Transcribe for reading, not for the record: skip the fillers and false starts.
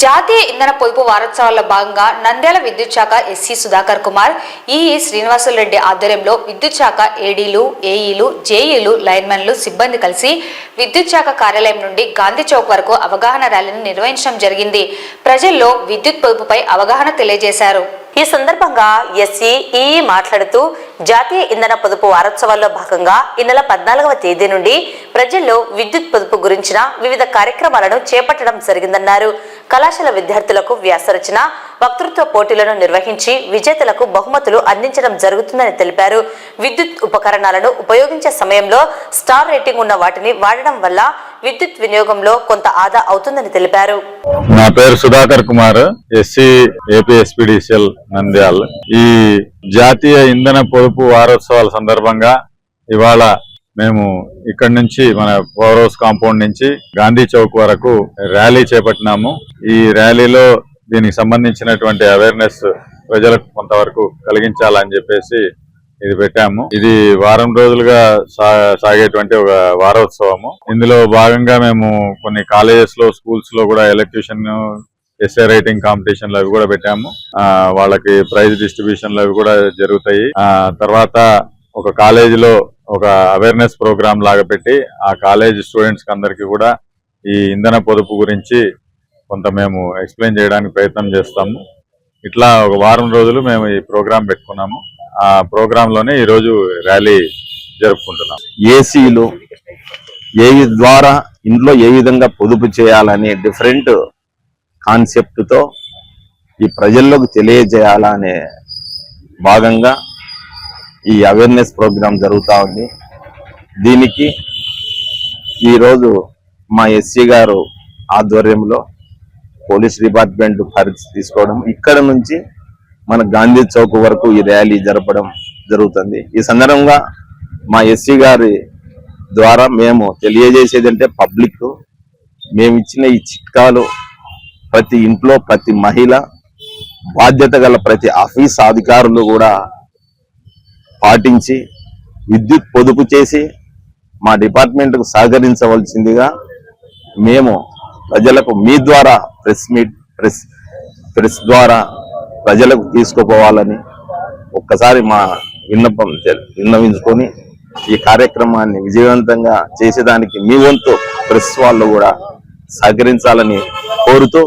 జాతీయ ఇంధన పొదుపు వారోత్సవాల్లో భాగంగా నంద్యాల విద్యుత్ శాఖ ఎస్సీ సుధాకర్ కుమార్, ఈఈ శ్రీనివాసులు రెడ్డి ఆధ్వర్యంలో విద్యుత్ శాఖ ఏడీలు, ఏఈలు, జేఈలు, లైన్మెన్లు సిబ్బంది కలిసి విద్యుత్ శాఖ కార్యాలయం నుండి గాంధీ చౌక్ వరకు అవగాహన ర్యాలీని నిర్వహించడం జరిగింది. ప్రజల్లో విద్యుత్ పొదుపుపై అవగాహన తెలియజేశారు. ఈ సందర్భంగా ఎస్సీ ఈఈ మాట్లాడుతూ జాతీయ ఇంధన పొదుపు వారోత్సవాల్లో భాగంగా ఈ నెల 14వ తేదీ నుండి ప్రజల్లో విద్యుత్ పొదుపు గురించిన వివిధ కార్యక్రమాలను చేపట్టడం జరిగిందన్నారు. కళాశాల విద్యార్థులకు వ్యాసరచన, వక్తృత్వ పోటీలను నిర్వహించి విజేతలకు బహుమతులు అందించడం జరుగుతుందని తెలిపారు. విద్యుత్ ఉపకరణాలను ఉపయోగించే సమయంలో స్టార్ రేటింగ్ ఉన్న వాటిని వాడడం వల్ల విద్యుత్ వినియోగంలో కొంత ఆదా అవుతుందని తెలిపారు. నా పేరు Sudhakar Kumar, SC AP SPDCL Nandyal. ఈ జాతీయ ఇంధన పొదుపు వారోత్సవాల సందర్భంగా ఇవాళ మేము ఇక్కడి నుంచి మన పవర్ హౌస్ కాంపౌండ్ నుంచి గాంధీ చౌక్ వరకు ర్యాలీ చేపట్టినాము. ఈ ర్యాలీలో దీనికి సంబంధించినటువంటి అవేర్నెస్ ప్రజలకు కొంతవరకు కలిగించాలని చెప్పేసి ఇది పెట్టాము. ఇది వారం రోజులుగా సాగేటువంటి ఒక వారోత్సవము. ఇందులో భాగంగా మేము కొన్ని కాలేజెస్ లో, స్కూల్స్ లో కూడా ఎలక్ట్యూషన్, ఎస్ఏ రైటింగ్ కాంపిటీషన్లు అవి కూడా పెట్టాము. వాళ్ళకి ప్రైజ్ డిస్ట్రిబ్యూషన్లు అవి కూడా జరుగుతాయి. తర్వాత ఒక కాలేజీలో ఒక అవేర్నెస్ ప్రోగ్రామ్ లాగా పెట్టి ఆ కాలేజ్ స్టూడెంట్స్ అందరికి కూడా ఈ ఇంధన పొదుపు గురించి కొంత మేము ఎక్స్ప్లెయిన్ చేయడానికి ప్రయత్నం చేస్తాము. ఇట్లా ఒక వారం రోజులు మేము ఈ ప్రోగ్రాం పెట్టుకున్నాము. ఆ ప్రోగ్రామ్ లోనే ఈ రోజు ర్యాలీ జరుపుకుంటున్నాం. ఏసీలు ఏవి ద్వారా ఇంట్లో ఏ విధంగా పొదుపు చేయాలనే డిఫరెంట్ కాన్సెప్ట్ తో ఈ ప్రజల్లోకి తెలియజేయాలనే భాగంగా ఈ అవేర్నెస్ ప్రోగ్రాం జరుగుతూ ఉంది. దీనికి ఈరోజు మా ఎస్సీ గారు ఆధ్వర్యంలో పోలీస్ డిపార్ట్మెంట్ పరిధి తీసుకోవడం, ఇక్కడ నుంచి మన గాంధీ చౌక్ వరకు ఈ ర్యాలీ జరపడం జరుగుతుంది. ఈ సందర్భంగా మా ఎస్సీ గారి ద్వారా మేము తెలియజేసేది అంటే పబ్లిక్ మేము ఇచ్చిన ఈ చిట్కాలు ప్రతి ఇంట్లో, ప్రతి మహిళ, బాధ్యత గల ప్రతి ఆఫీస్ అధికారులు కూడా పాటించి విద్యుత్ పొదుపు చేసి మా డిపార్ట్మెంట్కు సహకరించవలసిందిగా మేము ప్రజలకు మీ ద్వారా ప్రెస్ ద్వారా ప్రజలకు తీసుకుపోవాలని ఒక్కసారి మా విన్నవించుకొని ఈ కార్యక్రమాన్ని విజయవంతంగా చేసేదానికి మీ వంతు ప్రెస్ వాళ్ళు కూడా సహకరించాలని కోరుతూ